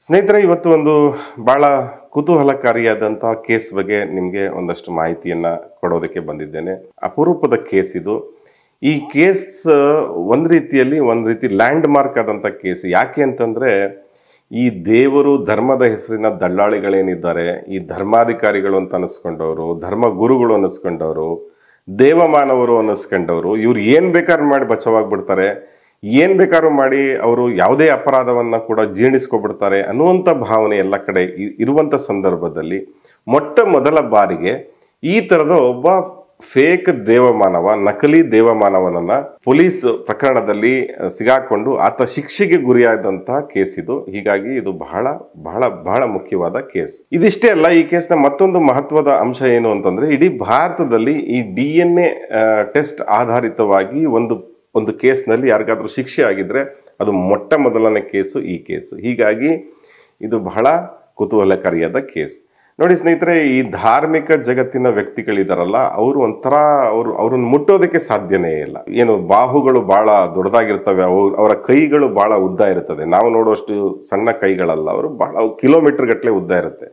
ಸ್ನೇಹಿತರೆ, ಇವತ್ತು ಒಂದು ಬಹಳ ಕುತೂಹಲಕಾರಿಯಾದಂತಹ ಕೇಸ್ ಬಗ್ಗೆ ನಿಮಗೆ ಒಂದಷ್ಟು ಮಾಹಿತಿಯನ್ನ ಕೊಡೋದಕ್ಕೆ ಬಂದಿದ್ದೇನೆ. ಅಪರೂಪದ ಕೇಸ್ ಇದು. ಈ ಕೇಸ್ ಒಂದ್ ರೀತಿ ಲ್ಯಾಂಡ್ ಮಾರ್ಕ್ ಆದಂತ ಕೇಸ್. ಯಾಕೆ ಅಂತಂದ್ರೆ, ಈ ದೇವರು ಧರ್ಮದ ಹೆಸರಿನ ದಳ್ಳಾಳಿಗಳೇನಿದ್ದಾರೆ, ಈ ಧರ್ಮಾಧಿಕಾರಿಗಳು ಅಂತ ಅನಿಸ್ಕೊಂಡವರು, ಧರ್ಮ ಗುರುಗಳು ಅನ್ನಿಸ್ಕೊಂಡವರು, ದೇವಮಾನವರು ಅನ್ನಿಸ್ಕೊಂಡವರು, ಇವ್ರು ಏನ್ ಬೇಕಾದ್ರೂ ಮಾಡಿ ಬಚಾವಾಗ್ಬಿಡ್ತಾರೆ, ಏನ್ ಬೇಕಾದ್ರೂ ಮಾಡಿ ಅವರು ಯಾವುದೇ ಅಪರಾಧವನ್ನ ಕೂಡ ಜೀರ್ಣಿಸ್ಕೊಬಿಡ್ತಾರೆ ಅನ್ನುವಂಥ ಭಾವನೆ ಎಲ್ಲ ಕಡೆ ಇರುವಂತ ಸಂದರ್ಭದಲ್ಲಿ ಮೊಟ್ಟ ಮೊದಲ ಬಾರಿಗೆ ಈ ತರದ ಒಬ್ಬ ಫೇಕ್ ದೇವಮಾನವ, ನಕಲಿ ದೇವಮಾನವನನ್ನ ಪೊಲೀಸ್ ಪ್ರಕರಣದಲ್ಲಿ ಸಿಗಾಕೊಂಡು ಆತ ಶಿಕ್ಷೆಗೆ ಗುರಿಯಾದಂತಹ ಕೇಸ್ ಇದು. ಹೀಗಾಗಿ ಇದು ಬಹಳ ಬಹಳ ಬಹಳ ಮುಖ್ಯವಾದ ಕೇಸ್. ಇದಿಷ್ಟೇ ಅಲ್ಲ, ಈ ಕೇಸ್ನ ಮತ್ತೊಂದು ಮಹತ್ವದ ಅಂಶ ಏನು ಅಂತಂದ್ರೆ, ಇಡೀ ಭಾರತದಲ್ಲಿ ಈ DNA ಟೆಸ್ಟ್ ಆಧಾರಿತವಾಗಿ ಒಂದು ಕೇಸ್ನಲ್ಲಿ ಯಾರಿಗಾದ್ರೂ ಶಿಕ್ಷೆ ಆಗಿದ್ರೆ ಅದು ಮೊಟ್ಟ ಮೊದಲನೇ ಕೇಸು ಈ ಕೇಸು. ಹೀಗಾಗಿ ಇದು ಬಹಳ ಕುತೂಹಲಕಾರಿಯಾದ ಕೇಸ್. ನೋಡಿ ಸ್ನೇಹಿತರೆ, ಈ ಧಾರ್ಮಿಕ ಜಗತ್ತಿನ ವ್ಯಕ್ತಿಗಳಿದಾರಲ್ಲ, ಅವರು ಒಂಥರ ಅವ್ರನ್ನ ಮುಟ್ಟೋದಕ್ಕೆ ಸಾಧ್ಯನೇ ಇಲ್ಲ. ಏನು ಬಾಹುಗಳು ಬಹಳ ದೊಡ್ಡದಾಗಿರ್ತವೆ, ಅವರ ಕೈಗಳು ಬಹಳ ಉದ್ದ ಇರ್ತದೆ. ನಾವು ನೋಡುವಷ್ಟು ಸಣ್ಣ ಕೈಗಳಲ್ಲ, ಅವರು ಬಹಳ ಕಿಲೋಮೀಟರ್ ಗಟ್ಟಲೆ ಉದ್ದ ಇರುತ್ತೆ.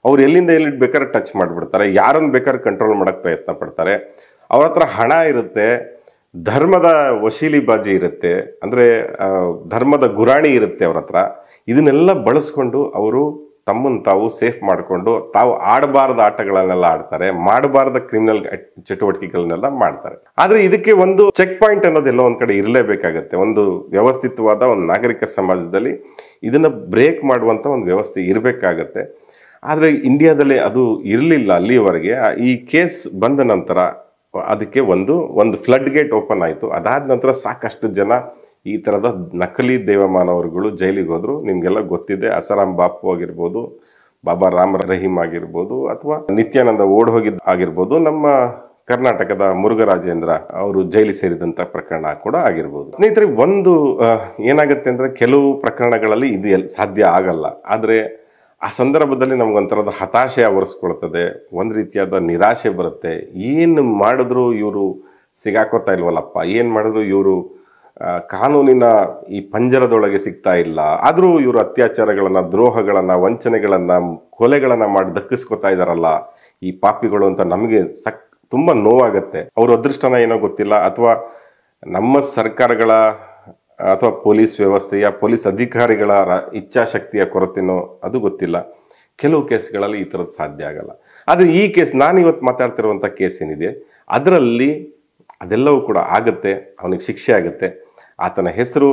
ಅವ್ರು ಎಲ್ಲಿಂದ ಎಲ್ಲಿ ಬೇಕಾದ್ರೆ ಟಚ್ ಮಾಡಿಬಿಡ್ತಾರೆ, ಯಾರನ್ನ ಬೇಕಾದ್ರೆ ಕಂಟ್ರೋಲ್ ಮಾಡಕ್ ಪ್ರಯತ್ನ ಪಡ್ತಾರೆ. ಅವ್ರ ಹತ್ರ ಹಣ ಇರುತ್ತೆ, ಧರ್ಮದ ವಶೀಲಿಬಾಜಿ ಇರುತ್ತೆ, ಅಂದ್ರೆ ಧರ್ಮದ ಗುರಾಣಿ ಇರುತ್ತೆ ಅವ್ರ ಹತ್ರ. ಇದನ್ನೆಲ್ಲ ಬಳಸ್ಕೊಂಡು ಅವರು ತಮ್ಮನ್ನು ತಾವು ಸೇಫ್ ಮಾಡಿಕೊಂಡು ತಾವು ಆಡಬಾರದ ಆಟಗಳನ್ನೆಲ್ಲ ಆಡ್ತಾರೆ, ಮಾಡಬಾರದ ಕ್ರಿಮಿನಲ್ ಚಟುವಟಿಕೆಗಳನ್ನೆಲ್ಲ ಮಾಡ್ತಾರೆ. ಆದ್ರೆ ಇದಕ್ಕೆ ಒಂದು ಚೆಕ್ ಪಾಯಿಂಟ್ ಅನ್ನೋದೆಲ್ಲ ಒಂದ್ ಕಡೆ ಇರಲೇಬೇಕಾಗತ್ತೆ. ಒಂದು ವ್ಯವಸ್ಥಿತವಾದ ಒಂದು ನಾಗರಿಕ ಸಮಾಜದಲ್ಲಿ ಇದನ್ನ ಬ್ರೇಕ್ ಮಾಡುವಂತ ಒಂದು ವ್ಯವಸ್ಥೆ ಇರಬೇಕಾಗತ್ತೆ. ಆದ್ರೆ ಇಂಡಿಯಾದಲ್ಲಿ ಅದು ಇರಲಿಲ್ಲ ಅಲ್ಲಿಯವರೆಗೆ. ಈ ಕೇಸ್ ಬಂದ ನಂತರ ಅದಕ್ಕೆ ಒಂದು ಫ್ಲಡ್ ಗೇಟ್ ಓಪನ್ ಆಯಿತು. ಅದಾದ ನಂತರ ಸಾಕಷ್ಟು ಜನ ಈ ತರದ ನಕಲಿ ದೇವಮಾನವರುಗಳು ಜೈಲಿಗೆ ಹೋದ್ರು. ನಿಮ್ಗೆಲ್ಲ ಗೊತ್ತಿದೆ, ಅಸಾರಾಮ್ ಬಾಪು ಆಗಿರ್ಬೋದು, ಬಾಬಾ ರಾಮ್ ರಹೀಮ್ ಆಗಿರ್ಬೋದು, ಅಥವಾ ನಿತ್ಯಾನಂದ ಓಡ್ ಹೋಗಿದ್ ಆಗಿರ್ಬೋದು, ನಮ್ಮ ಕರ್ನಾಟಕದ ಮುರುಘರಾಜೇಂದ್ರ ಅವರು ಜೈಲಿ ಸೇರಿದಂತ ಪ್ರಕರಣ ಕೂಡ ಆಗಿರ್ಬೋದು. ಸ್ನೇಹಿತರೆ, ಏನಾಗುತ್ತೆ ಅಂದ್ರೆ, ಕೆಲವು ಪ್ರಕರಣಗಳಲ್ಲಿ ಇದು ಸಾಧ್ಯ ಆಗಲ್ಲ. ಆದ್ರೆ ಆ ಸಂದರ್ಭದಲ್ಲಿ ನಮ್ಗೊಂಥರದ ಹತಾಶೆ ಆವರಿಸ್ಕೊಳ್ತದೆ, ಒಂದ್ ರೀತಿಯಾದ ನಿರಾಶೆ ಬರುತ್ತೆ. ಏನು ಮಾಡಿದ್ರು ಇವರು ಸಿಗಾಕೋತಾ ಇಲ್ವಲ್ಲಪ್ಪ, ಏನ್ ಮಾಡಿದ್ರು ಇವರು ಕಾನೂನಿನ ಈ ಪಂಜರದೊಳಗೆ ಸಿಗ್ತಾ ಇಲ್ಲ. ಆದ್ರೂ ಇವರು ಅತ್ಯಾಚಾರಗಳನ್ನ, ದ್ರೋಹಗಳನ್ನ, ವಂಚನೆಗಳನ್ನ, ಕೊಲೆಗಳನ್ನ ಮಾಡಿ ದಕ್ಕಿಸ್ಕೊತಾ ಇದಾರಲ್ಲ ಈ ಪಾಪಿಗಳು ಅಂತ ನಮಗೆ ತುಂಬಾ ನೋವಾಗತ್ತೆ. ಅವ್ರ ಅದೃಷ್ಟನ ಏನೋ ಗೊತ್ತಿಲ್ಲ, ಅಥವಾ ನಮ್ಮ ಸರ್ಕಾರಗಳ ಅಥವಾ ಪೊಲೀಸ್ ವ್ಯವಸ್ಥೆಯ ಪೊಲೀಸ್ ಅಧಿಕಾರಿಗಳ ಇಚ್ಛಾಶಕ್ತಿಯ ಕೊರತೆನೋ ಅದು ಗೊತ್ತಿಲ್ಲ. ಕೆಲವು ಕೇಸ್ಗಳಲ್ಲಿ ಈ ಥರದ್ದು ಸಾಧ್ಯ ಆಗಲ್ಲ. ಆದರೆ ಈ ಕೇಸ್, ನಾನು ಇವತ್ತು ಮಾತಾಡ್ತಿರುವಂಥ ಕೇಸ್ ಏನಿದೆ, ಅದರಲ್ಲಿ ಅದೆಲ್ಲವೂ ಕೂಡ ಆಗುತ್ತೆ. ಅವನಿಗೆ ಶಿಕ್ಷೆ ಆಗುತ್ತೆ. ಆತನ ಹೆಸರು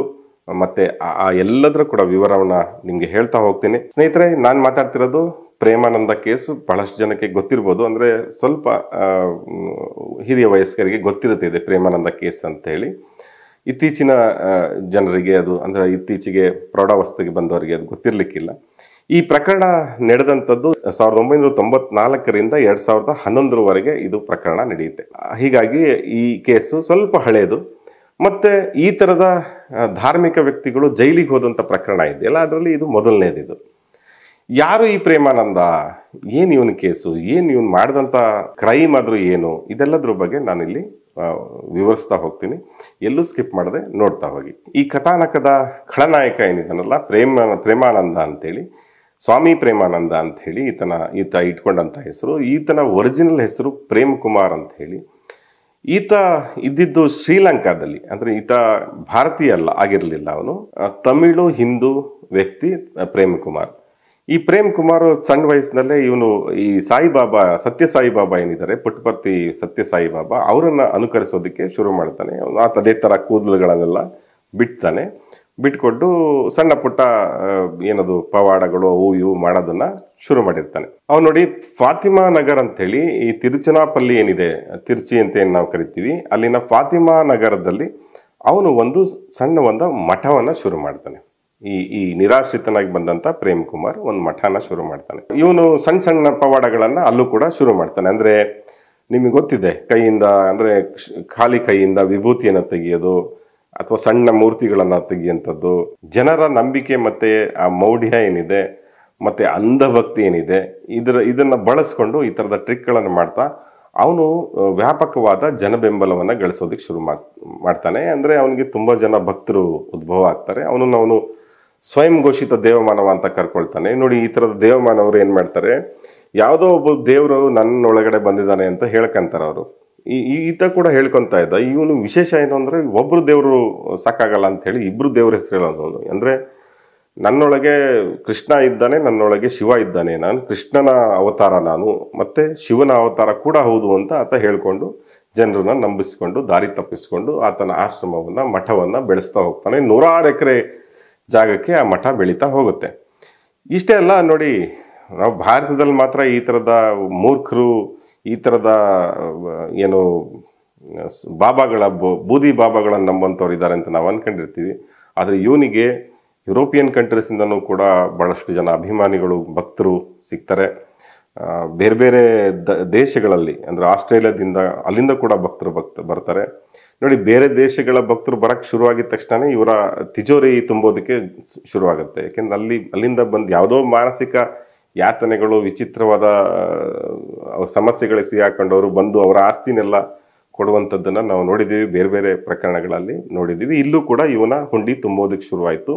ಮತ್ತೆ ಆ ಎಲ್ಲದರ ಕೂಡ ವಿವರವನ್ನ ನಿಮ್ಗೆ ಹೇಳ್ತಾ ಹೋಗ್ತೀನಿ. ಸ್ನೇಹಿತರೆ, ನಾನು ಮಾತಾಡ್ತಿರೋದು ಪ್ರೇಮಾನಂದ ಕೇಸು. ಬಹಳಷ್ಟು ಜನಕ್ಕೆ ಗೊತ್ತಿರ್ಬೋದು, ಅಂದ್ರೆ ಸ್ವಲ್ಪ ಹಿರಿಯ ವಯಸ್ಕರಿಗೆ ಗೊತ್ತಿರುತ್ತೆ ಇದೆ ಪ್ರೇಮಾನಂದ ಕೇಸ್ ಅಂತ ಹೇಳಿ. ಇತ್ತೀಚಿನ ಜನರಿಗೆ ಅದು, ಅಂದ್ರೆ ಇತ್ತೀಚೆಗೆ ಪ್ರೌಢಾವಸ್ಥೆಗೆ ಬಂದವರಿಗೆ ಅದು ಗೊತ್ತಿರ್ಲಿಕ್ಕಿಲ್ಲ. ಈ ಪ್ರಕರಣ ನಡೆದಂಥದ್ದು 1994ರಿಂದ 2011ರವರೆಗೆ ಇದು ಪ್ರಕರಣ ನಡೆಯುತ್ತೆ. ಹೀಗಾಗಿ ಈ ಕೇಸು ಸ್ವಲ್ಪ ಹಳೆಯದು. ಮತ್ತೆ ಈ ತರದ ಧಾರ್ಮಿಕ ವ್ಯಕ್ತಿಗಳು ಜೈಲಿಗೆ ಹೋದಂತ ಪ್ರಕರಣ ಇದೆಯಲ್ಲ, ಅದರಲ್ಲಿ ಇದು ಮೊದಲನೇದಿದು. ಯಾರು ಈ ಪ್ರೇಮಾನಂದ, ಏನ್ ಇವನ್ ಕೇಸು, ಏನ್ ಇವನ್ ಮಾಡಿದಂತ ಕ್ರೈಮ್ ಆದ್ರೂ ಏನು, ಇದೆಲ್ಲದ್ರ ಬಗ್ಗೆ ನಾನಿಲ್ಲಿ ವಿವರಿಸ್ತಾ ಹೋಗ್ತೀನಿ. ಎಲ್ಲೂ ಸ್ಕಿಪ್ ಮಾಡದೆ ನೋಡ್ತಾ ಹೋಗಿ. ಈ ಕಥಾನಕದ ಖಳನಾಯಕ ಏನಿದಾನಲ್ಲ, ಪ್ರೇಮಾನಂದ ಅಂತೇಳಿ, ಸ್ವಾಮಿ ಪ್ರೇಮಾನಂದ ಅಂತ ಹೇಳಿ ಈತ ಇಟ್ಕೊಂಡಂತ ಹೆಸರು. ಈತನ ಒರಿಜಿನಲ್ ಹೆಸರು ಪ್ರೇಮ್ ಕುಮಾರ್ ಅಂತ ಹೇಳಿ. ಈತ ಇದ್ದಿದ್ದು ಶ್ರೀಲಂಕಾದಲ್ಲಿ, ಅಂದ್ರೆ ಈತ ಭಾರತೀಯ ಆಗಿರಲಿಲ್ಲ. ಅವನು ತಮಿಳು ಹಿಂದೂ ವ್ಯಕ್ತಿ ಪ್ರೇಮ್ ಕುಮಾರ್. ಈ ಪ್ರೇಮ್ ಕುಮಾರ್ ಸಣ್ಣ ವಯಸ್ಸಿನಲ್ಲೇ ಇವನು ಈ ಸಾಯಿಬಾಬಾ, ಸತ್ಯ ಸಾಯಿಬಾಬಾ ಏನಿದ್ದಾರೆ, ಪುಟ್ಟಪರ್ತಿ ಸತ್ಯ ಸಾಯಿಬಾಬಾ, ಅವರನ್ನ ಅನುಕರಿಸೋದಕ್ಕೆ ಶುರು ಮಾಡ್ತಾನೆ. ಅದೇ ತರ ಕೂದಲುಗಳನ್ನೆಲ್ಲ ಬಿಟ್ಕೊಂಡು ಸಣ್ಣ ಪುಟ್ಟ ಏನದು ಪವಾಡಗಳು ಅವು ಇವು ಮಾಡೋದನ್ನ ಶುರು ಮಾಡಿರ್ತಾನೆ. ಅವ್ನು ನೋಡಿ, ಫಾತಿಮಾ ನಗರ್ ಅಂತ ಹೇಳಿ, ಈ ತಿರುಚನಾಪಲ್ಲಿ ಏನಿದೆ, ತಿರುಚಿ ಅಂತ ಏನ್ ನಾವು ಕರಿತೀವಿ, ಅಲ್ಲಿನ ಫಾತಿಮಾ ನಗರದಲ್ಲಿ ಅವನು ಒಂದು ಮಠವನ್ನ ಶುರು ಮಾಡ್ತಾನೆ. ಈ ನಿರಾಶ್ರಿತನಾಗಿ ಬಂದಂತ ಪ್ರೇಮ್ ಕುಮಾರ್ ಒಂದು ಮಠನ ಶುರು ಮಾಡ್ತಾನೆ. ಇವನು ಸಣ್ಣ ಪವಾಡಗಳನ್ನ ಅಲ್ಲೂ ಕೂಡ ಶುರು ಮಾಡ್ತಾನೆ. ಅಂದ್ರೆ ನಿಮಗೆ ಗೊತ್ತಿದೆ, ಕೈಯಿಂದ, ಅಂದ್ರೆ ಖಾಲಿ ಕೈಯಿಂದ ವಿಭೂತಿಯನ್ನ ತೆಗೆಯೋದು, ಅಥವಾ ಸಣ್ಣ ಮೂರ್ತಿಗಳನ್ನ ತೆಗೆಯುವಂಥದ್ದು, ಜನರ ನಂಬಿಕೆ ಮತ್ತೆ ಆ ಮೌಢ್ಯ ಏನಿದೆ, ಮತ್ತೆ ಅಂಧಭಕ್ತಿ ಏನಿದೆ, ಇದನ್ನ ಬಳಸ್ಕೊಂಡು ಈ ತರದ ಟ್ರಿಕ್ಗಳನ್ನು ಮಾಡ್ತಾ ಅವನು ವ್ಯಾಪಕವಾದ ಜನ ಬೆಂಬಲವನ್ನ ಗಳಿಸೋದಕ್ಕೆ ಶುರು ಮಾಡ್ತಾನೆ. ಅಂದ್ರೆ ಅವನಿಗೆ ತುಂಬಾ ಜನ ಭಕ್ತರು ಉದ್ಭವ ಆಗ್ತಾರೆ. ಅವನು ಸ್ವಯಂ ಘೋಷಿತ ದೇವಮಾನವ ಅಂತ ಕರ್ಕೊಳ್ತಾನೆ. ನೋಡಿ, ಈ ಥರದ ದೇವಮಾನವರು ಏನು ಮಾಡ್ತಾರೆ, ಯಾವುದೋ ಒಬ್ಬ ದೇವರು ನನ್ನೊಳಗಡೆ ಬಂದಿದ್ದಾನೆ ಅಂತ ಹೇಳ್ಕೊಂತಾರೆ ಅವರು. ಈತ ಕೂಡ ಹೇಳ್ಕೊತಾ ಇದ್ದ. ಇವನು ವಿಶೇಷ ಏನು ಅಂದರೆ, ಒಬ್ಬರು ದೇವರು ಸಾಕಾಗಲ್ಲ ಅಂತ ಹೇಳಿ ಇಬ್ಬರು ದೇವ್ರ ಹೆಸರು ಹೇಳೋದು. ಅಂದರೆ ನನ್ನೊಳಗೆ ಕೃಷ್ಣ ಇದ್ದಾನೆ, ನನ್ನೊಳಗೆ ಶಿವ ಇದ್ದಾನೆ, ನಾನು ಕೃಷ್ಣನ ಅವತಾರ ನಾನು, ಮತ್ತೆ ಶಿವನ ಅವತಾರ ಕೂಡ ಹೌದು ಅಂತ ಆತ ಹೇಳ್ಕೊಂಡು ಜನರನ್ನ ನಂಬಿಸ್ಕೊಂಡು ದಾರಿ ತಪ್ಪಿಸ್ಕೊಂಡು ಆತನ ಆಶ್ರಮವನ್ನು ಮಠವನ್ನು ಬೆಳೆಸ್ತಾ ಹೋಗ್ತಾನೆ. 106 ಎಕರೆ ಜಾಗಕ್ಕೆ ಆ ಮಠ ಬೆಳೀತಾ ಹೋಗುತ್ತೆ. ಇಷ್ಟೇ ಅಲ್ಲ ನೋಡಿ, ನಾವು ಭಾರತದಲ್ಲಿ ಮಾತ್ರ ಈ ಥರದ ಮೂರ್ಖರು, ಈ ಥರದ ಏನು ಬಾಬಾಗಳ ಬೂದಿ ಬಾಬಾಗಳನ್ನು ನಂಬುವಂಥವ್ರು ಇದ್ದಾರೆ ಅಂತ ನಾವು ಅಂದ್ಕೊಂಡಿರ್ತೀವಿ. ಆದರೆ ಇವನಿಗೆ ಯುರೋಪಿಯನ್ ಕಂಟ್ರೀಸಿಂದನೂ ಕೂಡ ಭಾಳಷ್ಟು ಜನ ಅಭಿಮಾನಿಗಳು, ಭಕ್ತರು ಸಿಗ್ತಾರೆ. ಬೇರೆ ಬೇರೆ ದೇಶಗಳಲ್ಲಿ, ಅಂದರೆ ಆಸ್ಟ್ರೇಲಿಯಾದಿಂದ ಅಲ್ಲಿಂದ ಕೂಡ ಭಕ್ತರು ಬರ್ತಾರೆ. ನೋಡಿ, ಬೇರೆ ದೇಶಗಳ ಭಕ್ತರು ಬರಕ್ಕೆ ಶುರುವಾಗಿದ ತಕ್ಷಣ ಇವರ ತಿಜೋರಿ ತುಂಬೋದಕ್ಕೆ ಶುರುವಾಗುತ್ತೆ. ಯಾಕೆಂದ್ರೆ ಅಲ್ಲಿಂದ ಬಂದು ಯಾವುದೋ ಮಾನಸಿಕ ಯಾತನೆಗಳು, ವಿಚಿತ್ರವಾದ ಸಮಸ್ಯೆಗಳಿಗೆ ಸಿಗಾಕೊಂಡವರು ಬಂದು ಅವರ ಆಸ್ತಿನೆಲ್ಲ ಕೊಡುವಂಥದ್ದನ್ನು ನಾವು ನೋಡಿದ್ದೀವಿ, ಬೇರೆ ಬೇರೆ ಪ್ರಕರಣಗಳಲ್ಲಿ ನೋಡಿದ್ದೀವಿ. ಇಲ್ಲೂ ಕೂಡ ಇವನ ಹುಂಡಿ ತುಂಬೋದಕ್ಕೆ ಶುರುವಾಯಿತು.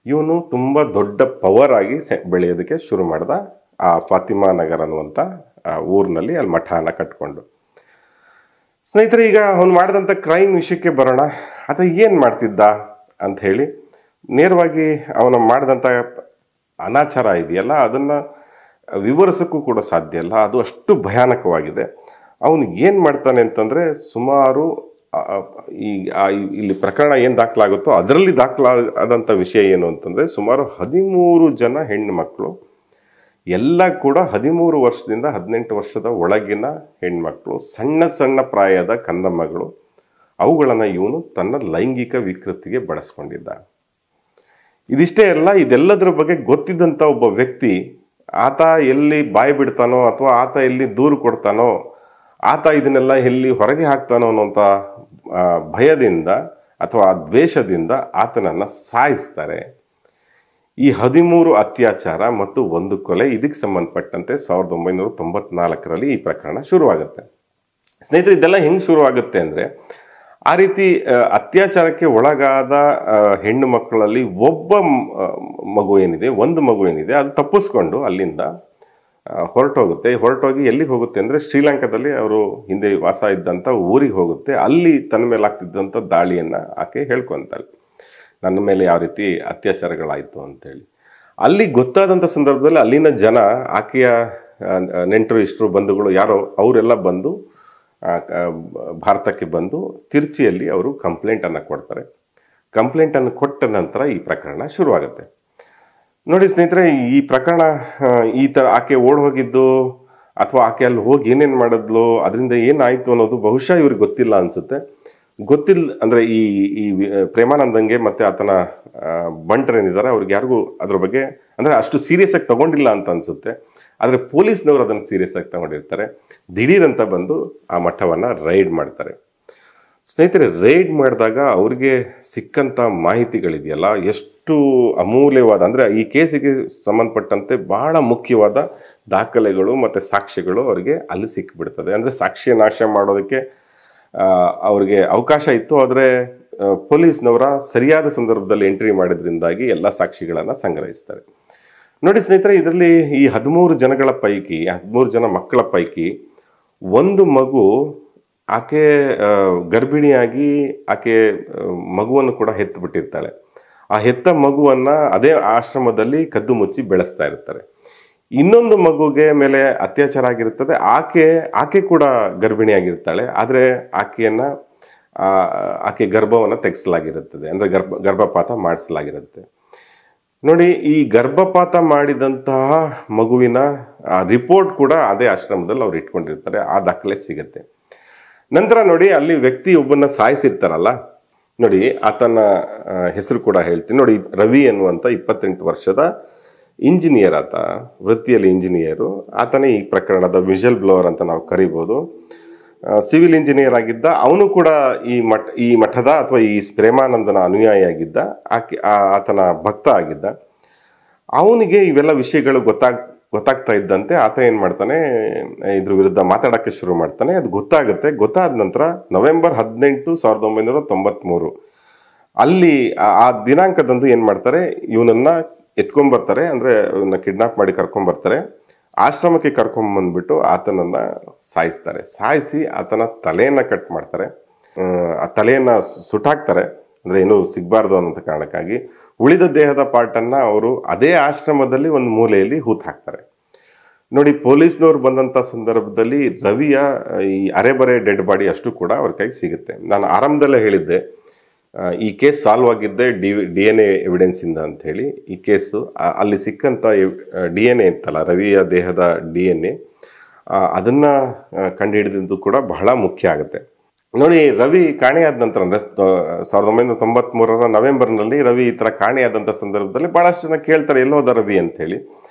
ಇವನು ತುಂಬ ದೊಡ್ಡ ಪವರ್ ಆಗಿ ಬೆಳೆಯೋದಕ್ಕೆ ಶುರು ಮಾಡ್ದ ಆ ಫಾತಿಮಾ ನಗರ್ ಅನ್ನುವಂಥ ಊರಿನಲ್ಲಿ, ಅಲ್ಲಿ ಮಠನ ಕಟ್ಕೊಂಡು. ಸ್ನೇಹಿತರೆ, ಈಗ ಅವನು ಮಾಡಿದಂಥ ಕ್ರೈಮ್ ವಿಷಯಕ್ಕೆ ಬರೋಣ. ಆತ ಏನು ಮಾಡ್ತಿದ್ದ ಅಂತ ಹೇಳಿ ನೇರವಾಗಿ ಅವನು ಮಾಡಿದಂಥ ಅನಾಚಾರ ಇದೆಯಲ್ಲ, ಅದನ್ನು ವಿವರಿಸೋಕ್ಕೂ ಕೂಡ ಸಾಧ್ಯ ಇಲ್ಲ, ಅದು ಅಷ್ಟು ಭಯಾನಕವಾಗಿದೆ. ಅವನು ಏನು ಮಾಡ್ತಾನೆ ಅಂತಂದರೆ, ಸುಮಾರು ಇಲ್ಲಿ ಪ್ರಕರಣ ಏನು ದಾಖಲಾಗುತ್ತೋ ಅದರಲ್ಲಿ ದಾಖಲಾದಂಥ ವಿಷಯ ಏನು ಅಂತಂದರೆ, ಸುಮಾರು 13 ಜನ ಹೆಣ್ಣು ಮಕ್ಕಳು, ಎಲ್ಲ ಕೂಡ 13 ವರ್ಷದಿಂದ 18 ವರ್ಷದ ಒಳಗಿನ ಹೆಣ್ಮಕ್ಳು, ಸಣ್ಣ ಸಣ್ಣ ಪ್ರಾಯದ ಕಂದಮ್ಮಗಳು, ಅವುಗಳನ್ನು ಇವನು ತನ್ನ ಲೈಂಗಿಕ ವಿಕೃತಿಗೆ ಬಳಸ್ಕೊಂಡಿದ್ದ. ಇದಿಷ್ಟೇ ಅಲ್ಲ, ಇದೆಲ್ಲದರ ಬಗ್ಗೆ ಗೊತ್ತಿದ್ದಂಥ ಒಬ್ಬ ವ್ಯಕ್ತಿ, ಆತ ಎಲ್ಲಿ ಬಾಯಿ ಬಿಡ್ತಾನೋ ಅಥವಾ ಆತ ಎಲ್ಲಿ ದೂರು ಕೊಡ್ತಾನೋ, ಆತ ಇದನ್ನೆಲ್ಲ ಎಲ್ಲಿ ಹೊರಗೆ ಹಾಕ್ತಾನೋ ಅನ್ನೋಂಥ ಭಯದಿಂದ ಅಥವಾ ದ್ವೇಷದಿಂದ ಆತನನ್ನು ಸಾಯಿಸ್ತಾರೆ. ಈ 13 ಅತ್ಯಾಚಾರ ಮತ್ತು 1 ಕೊಲೆ, ಇದಕ್ಕೆ ಸಂಬಂಧಪಟ್ಟಂತೆ 1994ರಲ್ಲಿ ಈ ಪ್ರಕರಣ ಶುರುವಾಗುತ್ತೆ. ಸ್ನೇಹಿತರೆ, ಇದೆಲ್ಲ ಹೆಂಗೆ ಶುರುವಾಗುತ್ತೆ ಅಂದರೆ, ಆ ರೀತಿ ಅತ್ಯಾಚಾರಕ್ಕೆ ಒಳಗಾದ ಹೆಣ್ಣು ಮಕ್ಕಳಲ್ಲಿ ಒಬ್ಬ ಮಗು ಏನಿದೆ, ಒಂದು ಮಗು ಏನಿದೆ, ಅದು ತಪ್ಪಿಸ್ಕೊಂಡು ಅಲ್ಲಿಂದ ಹೊರಟೋಗಿ ಎಲ್ಲಿಗೆ ಹೋಗುತ್ತೆ ಅಂದರೆ, ಶ್ರೀಲಂಕಾದಲ್ಲಿ ಅವರು ಹಿಂದೆ ವಾಸ ಇದ್ದಂಥ ಊರಿಗೆ ಹೋಗುತ್ತೆ. ಅಲ್ಲಿ ತನ್ನ ಮೇಲೆ ಆಗ್ತಿದ್ದಂಥ ದಾಳಿಯನ್ನು ಆಕೆ ಹೇಳ್ಕೊಂತಾಳೆ, ನನ್ನ ಮೇಲೆ ಯಾವ ರೀತಿ ಅತ್ಯಾಚಾರಗಳಾಯಿತು ಅಂತೇಳಿ. ಅಲ್ಲಿ ಗೊತ್ತಾದಂಥ ಸಂದರ್ಭದಲ್ಲಿ ಅಲ್ಲಿನ ಜನ, ಆಕೆಯ ನೆಂಟರು ಇಷ್ಟರು ಬಂಧುಗಳು ಯಾರೋ ಅವರೆಲ್ಲ ಬಂದು ಭಾರತಕ್ಕೆ ಬಂದು ತಿರುಚಿಯಲ್ಲಿ ಅವರು ಕಂಪ್ಲೇಂಟನ್ನು ಕೊಡ್ತಾರೆ. ಕಂಪ್ಲೇಂಟನ್ನು ಕೊಟ್ಟ ನಂತರ ಈ ಪ್ರಕರಣ ಶುರುವಾಗುತ್ತೆ. ನೋಡಿ ಸ್ನೇಹಿತರೆ, ಈ ಪ್ರಕರಣ ಈ ಥರ ಆಕೆ ಓಡ್ ಹೋಗಿದ್ದು ಅಥವಾ ಆಕೆ ಅಲ್ಲಿ ಹೋಗಿ ಏನೇನು ಮಾಡಿದ್ಲು, ಅದರಿಂದ ಏನಾಯಿತು ಅನ್ನೋದು ಬಹುಶಃ ಇವ್ರಿಗೆ ಗೊತ್ತಿಲ್ಲ ಅನಿಸುತ್ತೆ. ಅಂದರೆ ಈ ಪ್ರೇಮಾನಂದಂಗೆ ಮತ್ತು ಆತನ ಬಂಟರೇನಿದ್ದಾರೆ ಅವ್ರಿಗೆ ಯಾರಿಗೂ ಅದ್ರ ಬಗ್ಗೆ ಅಂದರೆ ಅಷ್ಟು ಸೀರಿಯಸ್ ಆಗಿ ತಗೊಂಡಿಲ್ಲ ಅಂತ ಅನಿಸುತ್ತೆ. ಆದರೆ ಪೊಲೀಸ್ನವರು ಅದನ್ನು ಸೀರಿಯಸ್ ಆಗಿ ತಗೊಂಡಿರ್ತಾರೆ. ದಿಢೀರಂತ ಬಂದು ಆ ಮಠವನ್ನು ರೈಡ್ ಮಾಡ್ತಾರೆ. ಸ್ನೇಹಿತರೆ, ರೈಡ್ ಮಾಡಿದಾಗ ಅವ್ರಿಗೆ ಸಿಕ್ಕಂಥ ಮಾಹಿತಿಗಳಿದೆಯಲ್ಲ, ಎಷ್ಟು ಅಮೂಲ್ಯವಾದ, ಅಂದರೆ ಈ ಕೇಸಿಗೆ ಸಂಬಂಧಪಟ್ಟಂತೆ ಬಹಳ ಮುಖ್ಯವಾದ ದಾಖಲೆಗಳು ಮತ್ತು ಸಾಕ್ಷ್ಯಗಳು ಅವರಿಗೆ ಅಲ್ಲಿ ಸಿಕ್ಕಿಬಿಡ್ತದೆ. ಅಂದರೆ ಸಾಕ್ಷ್ಯ ನಾಶ ಮಾಡೋದಕ್ಕೆ ಅವ್ರಿಗೆ ಅವಕಾಶ ಇತ್ತು, ಆದರೆ ಪೊಲೀಸ್ನವರ ಸರಿಯಾದ ಸಂದರ್ಭದಲ್ಲಿ ಎಂಟ್ರಿ ಮಾಡಿದ್ರಿಂದಾಗಿ ಎಲ್ಲ ಸಾಕ್ಷಿಗಳನ್ನು ಸಂಗ್ರಹಿಸ್ತಾರೆ. ನೋಡಿ ಸ್ನೇಹಿತರೆ, ಇದರಲ್ಲಿ ಈ 13 ಜನಗಳ ಪೈಕಿ 13 ಜನ ಮಕ್ಕಳ ಪೈಕಿ ಒಂದು ಮಗು, ಆಕೆ ಗರ್ಭಿಣಿಯಾಗಿ ಆಕೆ ಮಗುವನ್ನು ಕೂಡ ಹೆತ್ತು ಬಿಟ್ಟಿರ್ತಾಳೆ. ಆ ಹೆತ್ತ ಮಗುವನ್ನು ಅದೇ ಆಶ್ರಮದಲ್ಲಿ ಕದ್ದು ಮುಚ್ಚಿ ಬೆಳೆಸ್ತಾ ಇರ್ತಾರೆ. ಇನ್ನೊಂದು ಮಗುಗೆ ಮೇಲೆ ಅತ್ಯಾಚಾರ ಆಗಿರುತ್ತದೆ. ಆಕೆ ಕೂಡ ಗರ್ಭಿಣಿಯಾಗಿರ್ತಾಳೆ, ಆದರೆ ಆಕೆ ಗರ್ಭವನ್ನು ತೆಗೆಸಲಾಗಿರುತ್ತದೆ, ಅಂದರೆ ಗರ್ಭಪಾತ ಮಾಡಿಸಲಾಗಿರುತ್ತೆ. ನೋಡಿ, ಈ ಗರ್ಭಪಾತ ಮಾಡಿದಂತಹ ಮಗುವಿನ ರಿಪೋರ್ಟ್ ಕೂಡ ಅದೇ ಆಶ್ರಮದಲ್ಲಿ ಅವ್ರು ಇಟ್ಕೊಂಡಿರ್ತಾರೆ, ಆ ದಾಖಲೆ ಸಿಗುತ್ತೆ. ನಂತರ ನೋಡಿ, ಅಲ್ಲಿ ವ್ಯಕ್ತಿ ಒಬ್ಬನ್ನ ಸಾಯಿಸಿರ್ತಾರಲ್ಲ, ನೋಡಿ ಆತನ ಹೆಸರು ಕೂಡ ಹೇಳ್ತೀನಿ. ನೋಡಿ, ರವಿ ಅನ್ನುವಂಥ 28 ವರ್ಷದ ಇಂಜಿನಿಯರ್, ಆತ ವೃತ್ತಿಯಲ್ಲಿ ಇಂಜಿನಿಯರು. ಆತನೇ ಈ ಪ್ರಕರಣದ ವಿಷಲ್ ಬ್ಲೋವರ್ ಅಂತ ನಾವು ಕರಿಬೋದು. ಸಿವಿಲ್ ಇಂಜಿನಿಯರ್ ಆಗಿದ್ದ. ಅವನು ಕೂಡ ಈ ಮಠದ ಅಥವಾ ಈ ಪ್ರೇಮಾನಂದನ ಅನುಯಾಯಿಯಾಗಿದ್ದ, ಆತನ ಭಕ್ತ ಆಗಿದ್ದ. ಅವನಿಗೆ ಇವೆಲ್ಲ ವಿಷಯಗಳು ಗೊತ್ತಾಗ್ತಾ ಇದ್ದಂತೆ ಆತ ಏನು ಮಾಡ್ತಾನೆ, ಇದ್ರ ವಿರುದ್ಧ ಮಾತಾಡೋಕ್ಕೆ ಶುರು ಮಾಡ್ತಾನೆ. ಅದು ಗೊತ್ತಾಗುತ್ತೆ. ಗೊತ್ತಾದ ನಂತರ ನವೆಂಬರ್ 18, 1993 ಅಲ್ಲಿ ಆ ದಿನಾಂಕದಂದು ಏನ್ ಮಾಡ್ತಾರೆ, ಇವನನ್ನ ಎತ್ಕೊಂಡ್ಬರ್ತಾರೆ, ಅಂದ್ರೆ ಇವನ್ನ ಕಿಡ್ನಾಪ್ ಮಾಡಿ ಕರ್ಕೊಂಡ್ಬರ್ತಾರೆ. ಆಶ್ರಮಕ್ಕೆ ಕರ್ಕೊಂಡ್ಬಂದ್ಬಿಟ್ಟು ಆತನನ್ನ ಸಾಯಿಸ್ತಾರೆ. ಸಾಯಿಸಿ ಆತನ ತಲೆಯನ್ನ ಕಟ್ ಮಾಡ್ತಾರೆ. ಆ ತಲೆಯನ್ನ ಸುಟ್ಟಾಕ್ತಾರೆ, ಅಂದ್ರೆ ಏನು ಸಿಗ್ಬಾರ್ದು ಅನ್ನೋ ಕಾರಣಕ್ಕಾಗಿ. ಉಳಿದ ದೇಹದ ಪಾರ್ಟನ್ನ ಅವರು ಅದೇ ಆಶ್ರಮದಲ್ಲಿ ಒಂದು ಮೂಲೆಯಲ್ಲಿ ಹೂತ್ ಹಾಕ್ತಾರೆ. ನೋಡಿ, ಪೊಲೀಸ್ನವ್ರು ಬಂದಂತ ಸಂದರ್ಭದಲ್ಲಿ ರವಿಯ ಈ ಅರೆಬರೆ ಡೆಡ್ ಬಾಡಿ ಅಷ್ಟು ಕೂಡ ಅವ್ರ ಕೈಗೆ ಸಿಗುತ್ತೆ. ನಾನು ಆರಂಭದಲ್ಲೇ ಹೇಳಿದ್ದೆ, ಈ ಕೇಸ್ ಸಾಲ್ವ್ ಆಗಿದ್ದೆ DNA ಎವಿಡೆನ್ಸ್ ಇಂದ ಅಂತ ಹೇಳಿ. ಈ ಕೇಸು ಅಲ್ಲಿ ಸಿಕ್ಕಂತ DNA ಇತ್ತಲ್ಲ, ರವಿಯ ದೇಹದ DNA, ಅದನ್ನ ಕಂಡುಹಿಡಿದಿದ್ದು ಕೂಡ ಬಹಳ ಮುಖ್ಯ ಆಗುತ್ತೆ. ನೋಡಿ, ರವಿ ಕಾಣೆಯಾದ ನಂತರ, ಅಂದ್ರೆ 1993 ನವೆಂಬರ್ನಲ್ಲಿ ರವಿ ಈ ತರ ಕಾಣೆಯಾದಂತ ಸಂದರ್ಭದಲ್ಲಿ ಬಹಳಷ್ಟು ಜನ ಕೇಳ್ತಾರೆ ಎಲ್ಲೋದ ರವಿ ಅಂತ ಹೇಳಿ.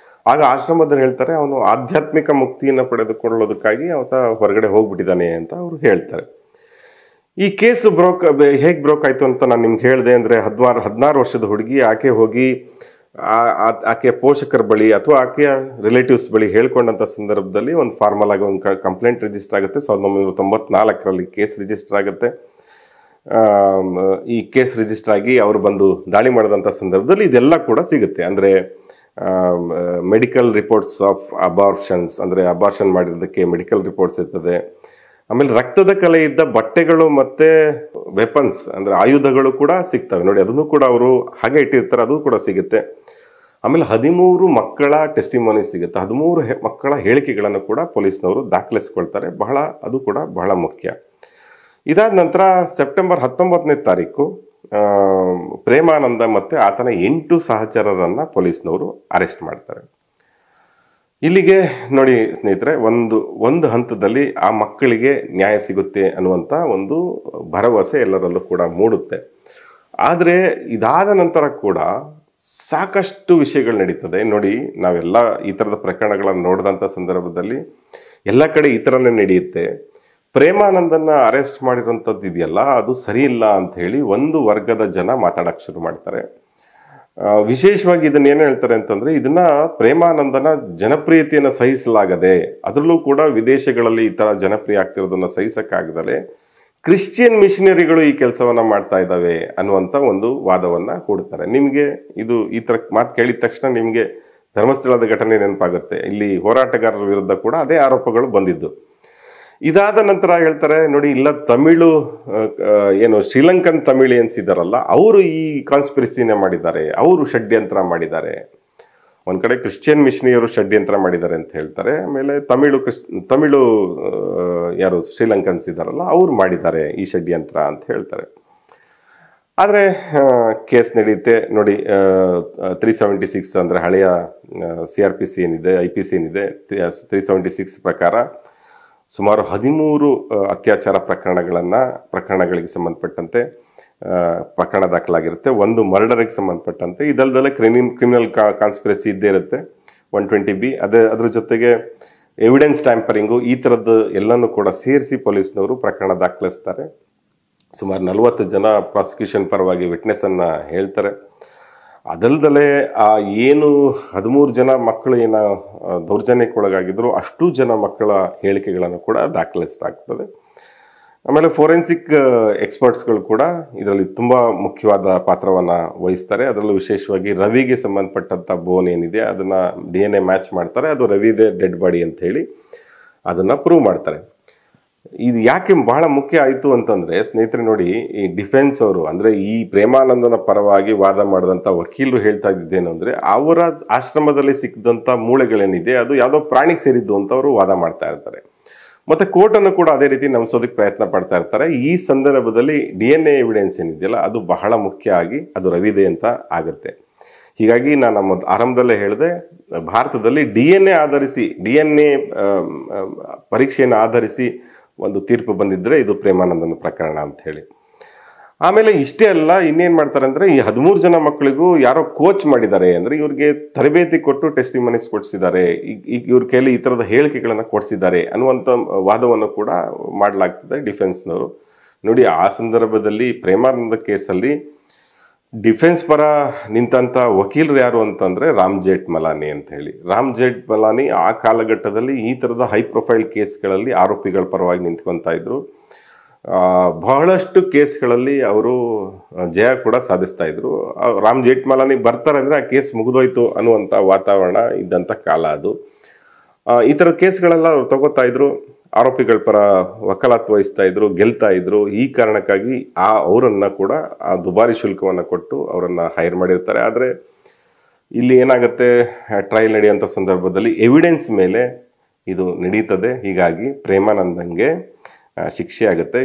ಆಗ ಆಶ್ರಮದಲ್ಲಿ ಹೇಳ್ತಾರೆ, ಅವನು ಆಧ್ಯಾತ್ಮಿಕ ಮುಕ್ತಿಯನ್ನು ಪಡೆದುಕೊಳ್ಳೋದಕ್ಕಾಗಿ ಅವತ ಹೊರಗಡೆ ಹೋಗ್ಬಿಟ್ಟಿದ್ದಾನೆ ಅಂತ ಅವರು ಹೇಳ್ತಾರೆ. ಈ ಕೇಸ್ ಹೇಗ್ ಬ್ರೋಕ್ ಆಯ್ತು ಅಂತ ನಾನು ನಿಮ್ಗೆ ಹೇಳಿದೆ. ಅಂದ್ರೆ 16 ವರ್ಷದ ಹುಡುಗಿ, ಆಕೆ ಹೋಗಿ ಆಕೆಯ ಪೋಷಕರ ಬಳಿ ಅಥವಾ ಆಕೆಯ ರಿಲೇಟಿವ್ಸ್ ಬಳಿ ಹೇಳ್ಕೊಂಡಂತ ಸಂದರ್ಭದಲ್ಲಿ ಒಂದು ಫಾರ್ಮಲ್ ಆಗಿ ಒಂದು ಕಂಪ್ಲೇಂಟ್ ರಿಜಿಸ್ಟರ್ ಆಗುತ್ತೆ. 1994ರಲ್ಲಿ ಕೇಸ್ ರಿಜಿಸ್ಟರ್ ಆಗುತ್ತೆ. ಈ ಕೇಸ್ ರಿಜಿಸ್ಟರ್ ಆಗಿ ಅವರು ಬಂದು ದಾಳಿ ಮಾಡಿದಂಥ ಸಂದರ್ಭದಲ್ಲಿ ಇದೆಲ್ಲ ಕೂಡ ಸಿಗುತ್ತೆ. ಅಂದರೆ ಮೆಡಿಕಲ್ ರಿಪೋರ್ಟ್ಸ್ ಆಫ್ ಅಬಾರ್ಷನ್ಸ್, ಅಂದರೆ ಅಬಾರ್ಷನ್ ಮಾಡಿರೋದಕ್ಕೆ ಮೆಡಿಕಲ್ ರಿಪೋರ್ಟ್ಸ್ ಇರ್ತದೆ. ಆಮೇಲೆ ರಕ್ತದ ಕಲೆ ಇದ್ದ ಬಟ್ಟೆಗಳು ಮತ್ತೆ ವೆಪನ್ಸ್, ಅಂದರೆ ಆಯುಧಗಳು ಕೂಡ ಸಿಗ್ತವೆ. ನೋಡಿ, ಅದನ್ನು ಕೂಡ ಅವರು ಹಾಗೆ ಇಟ್ಟಿರ್ತಾರೆ, ಅದು ಕೂಡ ಸಿಗುತ್ತೆ. ಆಮೇಲೆ 13 ಮಕ್ಕಳ ಟೆಸ್ಟಿಮೋನಿ ಸಿಗುತ್ತೆ. 13 ಮಕ್ಕಳ ಹೇಳಿಕೆಗಳನ್ನು ಕೂಡ ಪೊಲೀಸ್ನವರು ದಾಖಲಿಸ್ಕೊಳ್ತಾರೆ. ಅದು ಕೂಡ ಬಹಳ ಮುಖ್ಯ. ಇದಾದ ನಂತರ ಸೆಪ್ಟೆಂಬರ್ 19ನೇ ತಾರೀಕು ಪ್ರೇಮಾನಂದ ಮತ್ತೆ ಆತನ 8 ಸಹಚರರನ್ನ ಪೊಲೀಸ್ನವರು ಅರೆಸ್ಟ್ ಮಾಡ್ತಾರೆ. ಇಲ್ಲಿಗೆ ನೋಡಿ ಸ್ನೇಹಿತರೆ, ಒಂದು ಹಂತದಲ್ಲಿ ಆ ಮಕ್ಕಳಿಗೆ ನ್ಯಾಯ ಸಿಗುತ್ತೆ ಅನ್ನುವಂಥ ಒಂದು ಭರವಸೆ ಎಲ್ಲರಲ್ಲೂ ಕೂಡ ಮೂಡುತ್ತೆ. ಆದರೆ ಇದಾದ ನಂತರ ಕೂಡ ಸಾಕಷ್ಟು ವಿಷಯಗಳು ನಡೀತದೆ. ನೋಡಿ, ನಾವೆಲ್ಲ ಈ ಥರದ ಪ್ರಕರಣಗಳನ್ನು ನೋಡಿದಂಥ ಸಂದರ್ಭದಲ್ಲಿ ಎಲ್ಲ ಕಡೆ ಈ ಥರನೇ ನಡೆಯುತ್ತೆ. ಪ್ರೇಮಾನಂದನ್ನ ಅರೆಸ್ಟ್ ಮಾಡಿರುವಂಥದ್ದು ಇದೆಯಲ್ಲ, ಅದು ಸರಿ ಇಲ್ಲ ಅಂತ ಹೇಳಿ ಒಂದು ವರ್ಗದ ಜನ ಮಾತಾಡಕ್ಕೆ ಶುರು ಮಾಡ್ತಾರೆ. ವಿಶೇಷವಾಗಿ ಇದನ್ನ ಏನು ಹೇಳ್ತಾರೆ ಅಂತಂದ್ರೆ, ಇದನ್ನ ಪ್ರೇಮಾನಂದನ ಜನಪ್ರಿಯತೆಯನ್ನು ಸಹಿಸಲಾಗದೆ, ಅದರಲ್ಲೂ ಕೂಡ ವಿದೇಶಗಳಲ್ಲಿ ಈ ತರ ಜನಪ್ರಿಯ ಆಗ್ತಿರೋದನ್ನ ಸಹಿಸಕ್ಕಾಗದಲೆ ಕ್ರಿಶ್ಚಿಯನ್ ಮಿಷನರಿಗಳು ಈ ಕೆಲಸವನ್ನ ಮಾಡ್ತಾ ಇದ್ದಾವೆ ಅನ್ನುವಂತ ಒಂದು ವಾದವನ್ನ ಕೊಡ್ತಾರೆ. ನಿಮ್ಗೆ ಈ ತರ ಮಾತು ಕೇಳಿದ ತಕ್ಷಣ ನಿಮ್ಗೆ ಧರ್ಮಸ್ಥಳದ ಘಟನೆ ನೆನಪಾಗುತ್ತೆ. ಇಲ್ಲಿ ಹೋರಾಟಗಾರರ ವಿರುದ್ಧ ಕೂಡ ಅದೇ ಆರೋಪಗಳು ಬಂದಿದ್ದು. ಇದಾದ ನಂತರ ಹೇಳ್ತಾರೆ, ನೋಡಿ, ಇಲ್ಲ ತಮಿಳು ಶ್ರೀಲಂಕನ್ ತಮಿಳಿಯನ್ಸ್ ಇದಾರಲ್ಲ, ಅವರು ಈ ಕಾನ್ಸ್ಪಿರಸಿನೇ ಮಾಡಿದ್ದಾರೆ, ಅವರು ಷಡ್ಯಂತ್ರ ಮಾಡಿದ್ದಾರೆ. ಒಂದ್ ಕಡೆ ಕ್ರಿಶ್ಚಿಯನ್ ಮಿಷನರಿಯರು ಷಡ್ಯಂತ್ರ ಮಾಡಿದ್ದಾರೆ ಅಂತ ಹೇಳ್ತಾರೆ. ಆಮೇಲೆ ತಮಿಳು ಶ್ರೀಲಂಕನ್ಸ್ ಇದಾರಲ್ಲ, ಅವ್ರು ಮಾಡಿದ್ದಾರೆ ಈ ಷಡ್ಯಂತ್ರ ಅಂತ ಹೇಳ್ತಾರೆ. ಆದರೆ ಕೇಸ್ ನಡೆಯುತ್ತೆ. ನೋಡಿ, 376 ಅಂದರೆ ಹಳೆಯ CRPC ಏನಿದೆ, IPC ಏನಿದೆ, 376 ಪ್ರಕಾರ ಸುಮಾರು 13 ಅತ್ಯಾಚಾರ ಪ್ರಕರಣಗಳಿಗೆ ಸಂಬಂಧಪಟ್ಟಂತೆ ಪ್ರಕರಣ ದಾಖಲಾಗಿರುತ್ತೆ. ಒಂದು ಮರ್ಡರ್ಗೆ ಸಂಬಂಧಪಟ್ಟಂತೆ. ಇದಲ್ದಲ್ಲೇ ಕ್ರಿಮಿನಲ್ ಕಾನ್ಸ್ಪಿರಸಿ ಇದ್ದೇ ಇರುತ್ತೆ, 120B. ಅದ್ರ ಜೊತೆಗೆ ಎವಿಡೆನ್ಸ್ ಟ್ಯಾಂಪರಿಂಗು, ಈ ಥರದ್ದು ಎಲ್ಲನೂ ಕೂಡ ಸೇರಿಸಿ ಪೊಲೀಸ್ನವರು ಪ್ರಕರಣ ದಾಖಲಿಸ್ತಾರೆ. ಸುಮಾರು 40 ಜನ ಪ್ರಾಸಿಕ್ಯೂಷನ್ ಪರವಾಗಿ ವಿಟ್ನೆಸ್ ಅನ್ನ ಹೇಳ್ತಾರೆ. ಅದಲ್ದಲೇ ಆ 13 ಜನ ಮಕ್ಕಳು ದೌರ್ಜನ್ಯಕ್ಕೊಳಗಾಗಿದ್ರು, ಅಷ್ಟು ಜನ ಮಕ್ಕಳ ಹೇಳಿಕೆಗಳನ್ನು ಕೂಡ ದಾಖಲಿಸಲಾಗ್ತದೆ. ಆಮೇಲೆ ಫೋರೆನ್ಸಿಕ್ ಎಕ್ಸ್ಪರ್ಟ್ಸ್ಗಳು ಕೂಡ ಇದರಲ್ಲಿ ತುಂಬಾ ಮುಖ್ಯವಾದ ಪಾತ್ರವನ್ನ ವಹಿಸ್ತಾರೆ. ಅದರಲ್ಲೂ ವಿಶೇಷವಾಗಿ ರವಿಗೆ ಸಂಬಂಧಪಟ್ಟಂತ ಬೋನ್ ಏನಿದೆ ಅದನ್ನ DNA ಮ್ಯಾಚ್ ಮಾಡ್ತಾರೆ. ಅದು ರವಿದೇ ಡೆಡ್ ಬಾಡಿ ಅಂತ ಹೇಳಿ ಅದನ್ನ ಪ್ರೂವ್ ಮಾಡ್ತಾರೆ. ಇದು ಯಾಕೆ ಬಹಳ ಮುಖ್ಯ ಆಯಿತು ಅಂತಂದ್ರೆ, ಸ್ನೇಹಿತರೆ ನೋಡಿ, ಈ ಡಿಫೆನ್ಸ್ ಅವರು, ಅಂದ್ರೆ ಈ ಪ್ರೇಮಾನಂದನ ಪರವಾಗಿ ವಾದ ಮಾಡಿದಂತ ವಕೀಲರು ಹೇಳ್ತಾ ಇದ್ದೇನು ಅಂದ್ರೆ, ಅವರ ಆಶ್ರಮದಲ್ಲಿ ಸಿಕ್ಕಿದಂತ ಮೂಳೆಗಳೇನಿದೆ ಅದು ಯಾವುದೋ ಪ್ರಾಣಿಗೆ ಸೇರಿದ್ದು ಅಂತ ಅವರು ವಾದ ಮಾಡ್ತಾ ಇರ್ತಾರೆ. ಮತ್ತೆ ಕೋರ್ಟ್ ಅನ್ನು ಕೂಡ ಅದೇ ರೀತಿ ನಂಬಿಸೋದಕ್ಕೆ ಪ್ರಯತ್ನ ಪಡ್ತಾ ಇರ್ತಾರೆ. ಈ ಸಂದರ್ಭದಲ್ಲಿ DNA ಎವಿಡೆನ್ಸ್ ಏನಿದೆಯಲ್ಲ, ಅದು ಬಹಳ ಮುಖ್ಯ ಆಗಿ ಅದು ರವಿದೆ ಅಂತ ಆಗುತ್ತೆ. ಹೀಗಾಗಿ ನಾನು ಆರಂಭದಲ್ಲೇ ಹೇಳಿದೆ, ಭಾರತದಲ್ಲಿ DNA ಪರೀಕ್ಷೆಯನ್ನು ಆಧರಿಸಿ ಒಂದು ತೀರ್ಪು ಬಂದಿದ್ರೆ ಇದು ಪ್ರೇಮಾನಂದನ ಪ್ರಕರಣ ಅಂತ ಹೇಳಿ. ಆಮೇಲೆ ಇಷ್ಟೇ ಅಲ್ಲ, ಇನ್ನೇನ್ ಮಾಡ್ತಾರೆ ಅಂದ್ರೆ, ಈ 13 ಜನ ಮಕ್ಕಳಿಗೂ ಯಾರೋ ಕೋಚ್ ಮಾಡಿದ್ದಾರೆ, ಅಂದ್ರೆ ಇವ್ರಿಗೆ ತರಬೇತಿ ಕೊಟ್ಟು ಟೆಸ್ಟಿಮನೀಸ್ ಕೊಡಿಸಿದ್ದಾರೆ, ಇವ್ರ ಕೈಲಿ ಈ ತರದ ಹೇಳಿಕೆಗಳನ್ನ ಕೊಡಿಸಿದ್ದಾರೆ ಅನ್ನುವಂಥ ವಾದವನ್ನು ಕೂಡ ಮಾಡಲಾಗ್ತದೆ ಡಿಫೆನ್ಸ್ನವರು. ನೋಡಿ, ಆ ಸಂದರ್ಭದಲ್ಲಿ ಪ್ರೇಮಾನಂದ ಕೇಸಲ್ಲಿ ಡಿಫೆನ್ಸ್ ಪರ ನಿಂತಂತ ವಕೀಲರು ಯಾರು ಅಂತಂದ್ರೆ ರಾಮ್ ಜೇಠ್ಮಲಾನಿ ಅಂತ ಹೇಳಿ. ರಾಮ್ ಜೇಠ್ಮಲಾನಿ ಆ ಕಾಲಘಟ್ಟದಲ್ಲಿ ಈ ತರದ ಹೈ ಪ್ರೊಫೈಲ್ ಕೇಸ್ಗಳಲ್ಲಿ ಆರೋಪಿಗಳ ಪರವಾಗಿ ನಿಂತ್ಕೊಂತ ಇದ್ರು. ಬಹಳಷ್ಟು ಕೇಸ್ಗಳಲ್ಲಿ ಅವರು ಜಯ ಕೂಡ ಸಾಧಿಸ್ತಾ ಇದ್ರು. ರಾಮ್ ಜೇಠ್ಮಲಾನಿ ಬರ್ತಾರೆ ಅಂದ್ರೆ ಆ ಕೇಸ್ ಮುಗಿದೋಯ್ತು ಅನ್ನುವಂಥ ವಾತಾವರಣ ಇದ್ದಂಥ ಕಾಲ ಅದು. ಈ ಥರದ ಕೇಸ್ಗಳೆಲ್ಲ ಅವ್ರು ತಗೋತಾ ಇದ್ರು, ಆರೋಪಿಗಳ ಪರ ವಕಾಲತ್ ವಹಿಸ್ತಾ ಇದ್ರು, ಗೆಲ್ತಾ ಇದ್ರು. ಈ ಕಾರಣಕ್ಕಾಗಿ ಅವರನ್ನ ಕೂಡ ಆ ದುಬಾರಿ ಶುಲ್ಕವನ್ನು ಕೊಟ್ಟು ಅವರನ್ನ ಹೈರ್ ಮಾಡಿರ್ತಾರೆ. ಆದರೆ ಇಲ್ಲಿ ಏನಾಗುತ್ತೆ, ಟ್ರಯಲ್ ನಡೆಯುವಂಥ ಸಂದರ್ಭದಲ್ಲಿ ಎವಿಡೆನ್ಸ್ ಮೇಲೆ ಇದು ನಡೀತದೆ. ಹೀಗಾಗಿ ಪ್ರೇಮಾನಂದಂಗೆ ಶಿಕ್ಷೆ ಆಗುತ್ತೆ.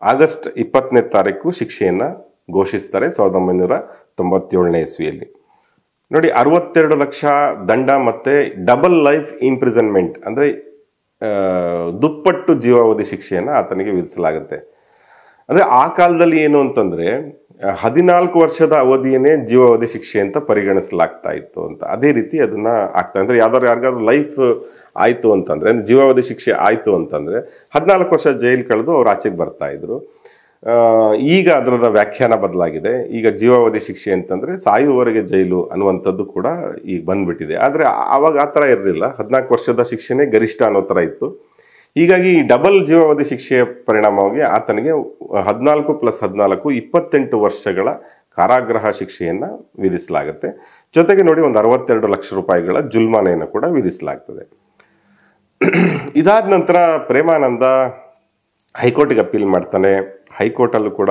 ಆಗಸ್ಟ್ 20ನೇ ತಾರೀಕು ಶಿಕ್ಷೆಯನ್ನ ಘೋಷಿಸ್ತಾರೆ 1997ನೇ ಇಸ್ವಿಯಲ್ಲಿ. ನೋಡಿ, 62 ಲಕ್ಷ ದಂಡ ಮತ್ತೆ ಡಬಲ್ ಲೈಫ್ ಇಂಪ್ರಿಸನ್ಮೆಂಟ್ ಅಂದ್ರೆ ದುಪ್ಪಟ್ಟು ಜೀವಾವಧಿ ಶಿಕ್ಷೆಯನ್ನ ಆತನಿಗೆ ವಿಧಿಸಲಾಗುತ್ತೆ. ಅಂದ್ರೆ ಆ ಕಾಲದಲ್ಲಿ ಏನು ಅಂತಂದ್ರೆ 14 ವರ್ಷದ ಅವಧಿಯನ್ನೇ ಜೀವಾವಧಿ ಶಿಕ್ಷೆ ಅಂತ ಪರಿಗಣಿಸಲಾಗ್ತಾ ಇತ್ತು ಅಂತ. ಅದೇ ರೀತಿ ಅದನ್ನ ಆಗ್ತಾ ಅಂದ್ರೆ ಯಾರಿಗಾದ್ರೂ ಲೈಫ್ ಆಯ್ತು ಅಂತಂದ್ರೆ, ಜೀವಾವಧಿ ಶಿಕ್ಷೆ ಆಯ್ತು ಅಂತಂದ್ರೆ 14 ವರ್ಷ ಜೈಲ್ ಕಳೆದು ಅವ್ರು ಆಚೆಗೆ ಬರ್ತಾ ಇದ್ರು. ಈಗ ಅದರದ ವ್ಯಾಖ್ಯಾನ ಬದಲಾಗಿದೆ. ಈಗ ಜೀವಾವಧಿ ಶಿಕ್ಷೆ ಅಂತಂದ್ರೆ ಸಾಯುವವರೆಗೆ ಜೈಲು ಅನ್ನುವಂಥದ್ದು ಕೂಡ ಈಗ ಬಂದ್ಬಿಟ್ಟಿದೆ. ಆದ್ರೆ ಅವಾಗ ಆ ಥರ ಇರಲಿಲ್ಲ. 14 ವರ್ಷದ ಶಿಕ್ಷೆನೇ ಗರಿಷ್ಠ ಅನ್ನೋ ಥರ ಇತ್ತು. ಹೀಗಾಗಿ ಡಬಲ್ ಜೀವಾವಧಿ ಶಿಕ್ಷೆಯ ಪರಿಣಾಮವಾಗಿ ಆತನಿಗೆ 14 + 14 28 ವರ್ಷಗಳ ಕಾರಾಗೃಹ ಶಿಕ್ಷೆಯನ್ನ ವಿಧಿಸಲಾಗುತ್ತೆ. ಜೊತೆಗೆ ನೋಡಿ, ಒಂದು 62 ಲಕ್ಷ ರೂಪಾಯಿಗಳ ಜುಲ್ಮಾನೆಯನ್ನು ಕೂಡ ವಿಧಿಸಲಾಗ್ತದೆ. ಇದಾದ ನಂತರ ಪ್ರೇಮಾನಂದ ಹೈಕೋರ್ಟಿಗೆ ಅಪೀಲ್ ಮಾಡ್ತಾನೆ. ಹೈಕೋರ್ಟಲ್ಲೂ ಕೂಡ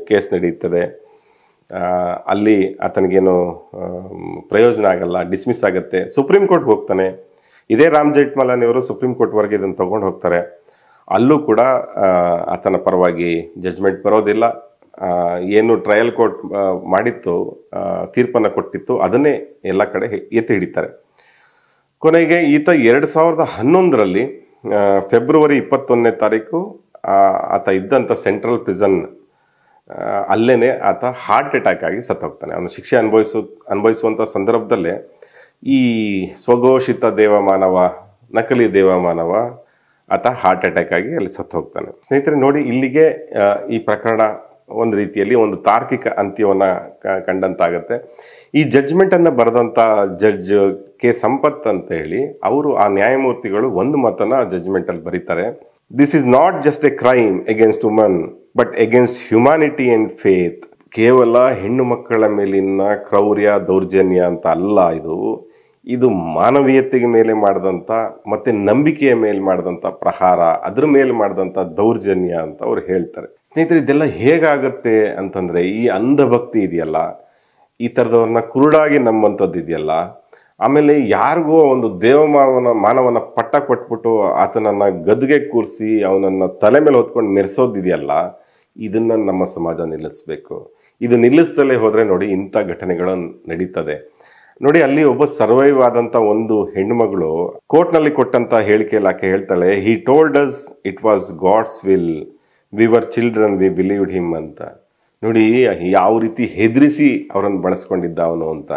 ಕೇಸ್ ನಡೆಯುತ್ತದೆ. ಅಲ್ಲಿ ಆತನಿಗೇನು ಪ್ರಯೋಜನ ಆಗಲ್ಲ, ಡಿಸ್ಮಿಸ್ ಆಗುತ್ತೆ. ಸುಪ್ರೀಂ ಕೋರ್ಟ್ಗೆ ಹೋಗ್ತಾನೆ. ಇದೇ ರಾಮ್ ಜೇಠ್ಮಲಾನಿ ಅವರು ಸುಪ್ರೀಂ ಕೋರ್ಟ್ವರೆಗೆ ಇದನ್ನು ತಗೊಂಡು ಹೋಗ್ತಾರೆ. ಅಲ್ಲೂ ಕೂಡ ಆತನ ಪರವಾಗಿ ಜಜ್ಮೆಂಟ್ ಬರೋದಿಲ್ಲ. ಏನು ಟ್ರಯಲ್ ಕೋರ್ಟ್ ಮಾಡಿತ್ತು, ತೀರ್ಪನ್ನು ಕೊಟ್ಟಿತ್ತು, ಅದನ್ನೇ ಎಲ್ಲ ಕಡೆ ಎತ್ತಿ ಹಿಡಿತಾರೆ. ಕೊನೆಗೆ ಈತ 2011ರಲ್ಲಿ ಫೆಬ್ರವರಿ 21ನೇ ತಾರೀಕು ಆತ ಇದ್ದಂಥ ಸೆಂಟ್ರಲ್ ಪ್ರಿಸನ್ ಅಲ್ಲೇನೆ ಆತ ಹಾರ್ಟ್ ಅಟ್ಯಾಕ್ ಆಗಿ ಸತ್ತೋಗ್ತಾನೆ. ಅವನು ಶಿಕ್ಷೆ ಅನುಭವಿಸುವಂಥ ಸಂದರ್ಭದಲ್ಲೇ ಈ ಸ್ವಘೋಷಿತ ದೇವಮಾನವ, ನಕಲಿ ದೇವಮಾನವ ಆತ ಹಾರ್ಟ್ ಅಟ್ಯಾಕ್ ಆಗಿ ಅಲ್ಲಿ ಸತ್ತು ಹೋಗ್ತಾನೆ. ಸ್ನೇಹಿತರೆ ನೋಡಿ, ಇಲ್ಲಿಗೆ ಈ ಪ್ರಕರಣ ಒಂದು ರೀತಿಯಲ್ಲಿ ಒಂದು ತಾರ್ಕಿಕ ಅಂತ್ಯವನ್ನ ಕಂಡಂತಾಗತ್ತೆ. ಈ ಜಡ್ಜ್ಮೆಂಟ್ ಅನ್ನ ಬರೆದಂತ ಜಡ್ಜ್ ಕೆ ಸಂಪತ್ ಅಂತ ಹೇಳಿ ಅವರು, ಆ ನ್ಯಾಯಮೂರ್ತಿಗಳು ಒಂದು ಮಾತನ್ನ ಜಡ್ಜ್ಮೆಂಟ್ ಅಲ್ಲಿ ಬರೀತಾರೆ. This is not just A crime against woman but against humanity and faith. ಕೇವಲ ಹೆಣ್ಣು ಮಕ್ಕಳ ಮೇಲಿನ ಕ್ರೌರ್ಯ, ದೌರ್ಜನ್ಯ ಅಂತ ಅಲ್ಲ, ಇದು ಮಾನವೀಯತೆಗೆ ಮೇಲೆ ಮಾಡಿದಂಥ ಮತ್ತೆ ನಂಬಿಕೆಯ ಮೇಲೆ ಮಾಡಿದಂಥ ಪ್ರಹಾರ, ಅದ್ರ ಮೇಲೆ ಮಾಡಿದಂಥ ದೌರ್ಜನ್ಯ ಅಂತ ಅವ್ರು ಹೇಳ್ತಾರೆ. ಸ್ನೇಹಿತರೆ, ಇದೆಲ್ಲ ಹೇಗಾಗತ್ತೆ ಅಂತಂದ್ರೆ, ಈ ಅಂಧಭಕ್ತಿ ಇದೆಯಲ್ಲ, ಈ ಥರದವ್ರನ್ನ ಕುರುಡಾಗಿ ನಂಬಂಥದ್ದು ಇದೆಯಲ್ಲ, ಆಮೇಲೆ ಯಾರಿಗೋ ಒಂದು ಮಾನವನ ಪಟ್ಟ ಕೊಟ್ಬಿಟ್ಟು ಆತನನ್ನ ಗದ್ಗೆ ಕೂರಿಸಿ ಅವನನ್ನ ತಲೆ ಮೇಲೆ ಹೊತ್ಕೊಂಡು ಮೆರೆಸೋದಿದೆಯಲ್ಲ, ಇದನ್ನ ನಮ್ಮ ಸಮಾಜ ನಿಲ್ಲಿಸ್ಬೇಕು. ಇದು ನಿಲ್ಲಿಸ್ತಲೇ ಹೋದ್ರೆ ನೋಡಿ, ಇಂಥ ಘಟನೆಗಳು ನಡೀತದೆ. ನೋಡಿ, ಅಲ್ಲಿ ಒಬ್ಬ ಸರ್ವೈವ್ ಆದಂತ ಒಂದು ಹೆಣ್ಣುಮಗಳು ಕೋರ್ಟ್ನಲ್ಲಿ ಕೊಟ್ಟಂತ ಹೇಳಿಕೆಯಲ್ಲಿ ಆಕೆ ಹೇಳ್ತಾಳೆ, he told us it was God's will, we were children, we believed him ಅಂತ. ನೋಡಿ, ಯಾವ ರೀತಿ ಹೆದರಿಸಿ ಅವರನ್ನು ಬಳಸ್ಕೊಂಡಿದ್ದ ಅವನು ಅಂತ.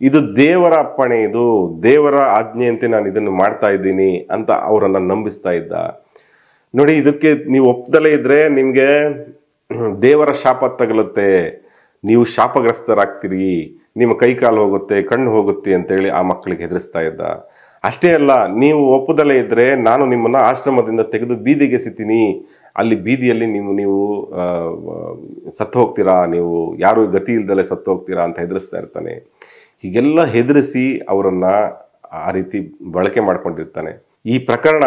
ಇದು ದೇವರ ಅಪ್ಪಣೆ, ಇದು ದೇವರ ಆಜ್ಞೆಯಂತೆ ನಾನು ಇದನ್ನು ಮಾಡ್ತಾ ಇದ್ದೀನಿ ಅಂತ ಅವರನ್ನ ನಂಬಿಸ್ತಾ ಇದ್ದ. ನೋಡಿ, ಇದಕ್ಕೆ ನೀವು ಒಪ್ಪದಲೇ ಇದ್ರೆ ನಿಮ್ಗೆ ದೇವರ ಶಾಪ ತಗಲುತ್ತೆ, ನೀವು ಶಾಪಗ್ರಸ್ತರಾಗ್ತೀರಿ, ನಿಮ್ಮ ಕೈ ಕಾಲು ಹೋಗುತ್ತೆ, ಕಣ್ಣು ಹೋಗುತ್ತೆ ಅಂತೇಳಿ ಆ ಮಕ್ಕಳಿಗೆ ಹೆದರಿಸ್ತಾ ಇದ್ದ. ಅಷ್ಟೇ ಅಲ್ಲ, ನೀವು ಒಪ್ಪದಲೇ ಇದ್ರೆ ನಾನು ನಿಮ್ಮನ್ನ ಆಶ್ರಮದಿಂದ ತೆಗೆದು ಬೀದಿಗೆ ಎಸಿತೀನಿ, ಅಲ್ಲಿ ಬೀದಿಯಲ್ಲಿ ನೀವು ಸತ್ತು ಹೋಗ್ತೀರಾ, ನೀವು ಯಾರು ಗತಿ ಇಲ್ದಲೆ ಸತ್ತು ಹೋಗ್ತೀರಾ ಅಂತ ಹೆದರಿಸ್ತಾ ಇರ್ತಾನೆ. ಹೀಗೆಲ್ಲ ಹೆದರಿಸಿ ಅವರನ್ನ ಆ ರೀತಿ ಬಳಕೆ ಮಾಡ್ಕೊಂಡಿರ್ತಾನೆ. ಈ ಪ್ರಕರಣ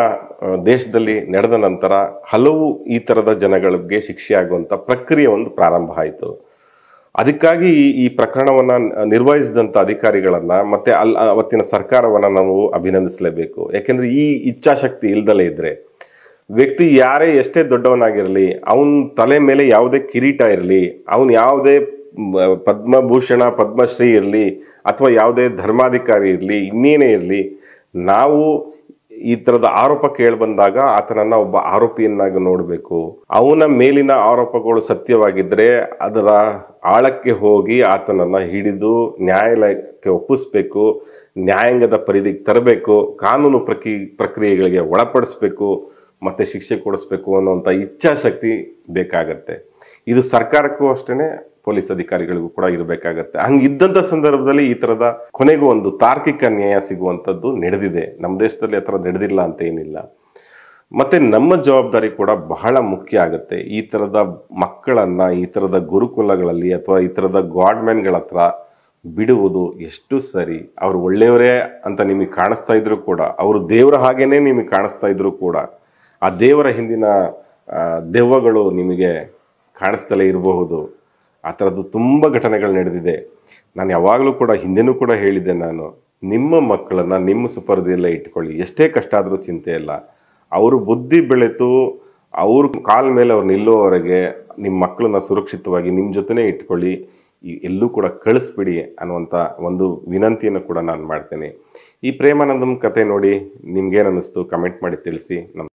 ದೇಶದಲ್ಲಿ ನಡೆದ ನಂತರ ಹಲವು ಈ ತರದ ಜನಗಳಿಗೆ ಶಿಕ್ಷೆ ಆಗುವಂತ ಪ್ರಕ್ರಿಯೆ ಒಂದು ಪ್ರಾರಂಭ ಆಯಿತು. ಅದಕ್ಕಾಗಿ ಈ ಪ್ರಕರಣವನ್ನ ನಿರ್ವಹಿಸಿದಂತ ಅಧಿಕಾರಿಗಳನ್ನ ಮತ್ತೆ ಅವತ್ತಿನ ಸರ್ಕಾರವನ್ನ ನಾವು ಅಭಿನಂದಿಸಲೇಬೇಕು. ಯಾಕೆಂದ್ರೆ ಈ ಇಚ್ಛಾಶಕ್ತಿ ಇಲ್ದಲೇ ಇದ್ರೆ ವ್ಯಕ್ತಿ ಯಾರೇ ಎಷ್ಟೇ ದೊಡ್ಡವನಾಗಿರಲಿ, ಅವನ ತಲೆ ಮೇಲೆ ಯಾವುದೇ ಕಿರೀಟ ಇರಲಿ, ಅವನು ಯಾವುದೇ ಪದ್ಮಭೂಷಣ ಪದ್ಮಶ್ರೀ ಇರಲಿ ಅಥವಾ ಯಾವುದೇ ಧರ್ಮಾಧಿಕಾರಿ ಇರಲಿ, ಇನ್ನೇನೇ ಇರಲಿ, ನಾವು ಈ ತರದ ಆರೋಪ ಕೇಳಿ ಬಂದಾಗ ಆತನನ್ನ ಒಬ್ಬ ಆರೋಪಿಯನ್ನಾಗಿ ನೋಡಬೇಕು. ಅವನ ಮೇಲಿನ ಆರೋಪಗಳು ಸತ್ಯವಾಗಿದ್ರೆ ಅದರ ಆಳಕ್ಕೆ ಹೋಗಿ ಆತನನ್ನ ಹಿಡಿದು ನ್ಯಾಯಾಲಯಕ್ಕೆ ಒಪ್ಪಿಸ್ಬೇಕು, ನ್ಯಾಯಾಂಗದ ಪರಿಧಿಗೆ ತರಬೇಕು, ಕಾನೂನು ಪ್ರಕ್ರಿಯೆಗಳಿಗೆ ಒಳಪಡಿಸ್ಬೇಕು, ಮತ್ತೆ ಶಿಕ್ಷೆ ಕೊಡಿಸ್ಬೇಕು ಅನ್ನುವಂಥ ಇಚ್ಛಾಶಕ್ತಿ ಬೇಕಾಗತ್ತೆ. ಇದು ಸರ್ಕಾರಕ್ಕೂ ಅಷ್ಟೇನೆ, ಪೊಲೀಸ್ ಅಧಿಕಾರಿಗಳಿಗೂ ಕೂಡ ಇರಬೇಕಾಗತ್ತೆ. ಹಂಗಿದ್ದಂಥ ಸಂದರ್ಭದಲ್ಲಿ ಈ ತರದ ಕೊನೆಗೂ ಒಂದು ತಾರ್ಕಿಕ ನ್ಯಾಯ ಸಿಗುವಂಥದ್ದು ನಡೆದಿದೆ. ನಮ್ಮ ದೇಶದಲ್ಲಿ ಆ ಥರ ನಡೆದಿಲ್ಲ ಅಂತ ಏನಿಲ್ಲ. ಮತ್ತೆ ನಮ್ಮ ಜವಾಬ್ದಾರಿ ಕೂಡ ಬಹಳ ಮುಖ್ಯ ಆಗುತ್ತೆ. ಈ ಥರದ ಮಕ್ಕಳನ್ನ ಈ ಥರದ ಗುರುಕುಲಗಳಲ್ಲಿ ಅಥವಾ ಈ ಥರದ ಗಾಡ್ಮೆನ್ಗಳ ಹತ್ರ ಬಿಡುವುದು ಎಷ್ಟು ಸರಿ? ಅವರು ಒಳ್ಳೆಯವರೇ ಅಂತ ನಿಮಗೆ ಕಾಣಿಸ್ತಾ ಇದ್ರು ಕೂಡ, ಅವರು ದೇವರ ಹಾಗೇನೆ ನಿಮಗೆ ಕಾಣಿಸ್ತಾ ಇದ್ರು ಕೂಡ, ಆ ದೇವರ ಹಿಂದಿನ ದೆವ್ವಗಳು ನಿಮಗೆ ಕಾಣಿಸ್ತಲೇ ಇರಬಹುದು. ಆ ಥರದ್ದು ತುಂಬ ಘಟನೆಗಳು ನಡೆದಿದೆ. ನಾನು ಯಾವಾಗಲೂ ಕೂಡ ಹಿಂದೆನೂ ಕೂಡ ಹೇಳಿದ್ದೆ, ನಾನು ನಿಮ್ಮ ಮಕ್ಕಳನ್ನ ನಿಮ್ಮ ಸುಪರ್ದಿಯಲ್ಲೇ ಇಟ್ಕೊಳ್ಳಿ, ಎಷ್ಟೇ ಕಷ್ಟ ಆದರೂ ಚಿಂತೆ ಇಲ್ಲ. ಅವರು ಬುದ್ಧಿ ಬೆಳೆತು ಅವ್ರ ಕಾಲ ಮೇಲೆ ಅವ್ರು ನಿಲ್ಲುವವರೆಗೆ ನಿಮ್ಮ ಮಕ್ಕಳನ್ನ ಸುರಕ್ಷಿತವಾಗಿ ನಿಮ್ಮ ಜೊತೆನೇ ಇಟ್ಕೊಳ್ಳಿ, ಎಲ್ಲೂ ಕೂಡ ಕಳಿಸ್ಬಿಡಿ ಅನ್ನುವಂಥ ಒಂದು ವಿನಂತಿಯನ್ನು ಕೂಡ ನಾನು ಮಾಡ್ತೇನೆ. ಈ ಪ್ರೇಮಾನಂದಂ ಕತೆ ನೋಡಿ ನಿಮ್ಗೇನು ಅನ್ನಿಸ್ತು ಕಮೆಂಟ್ ಮಾಡಿ ತಿಳಿಸಿ. ನಮಸ್ಕಾರ.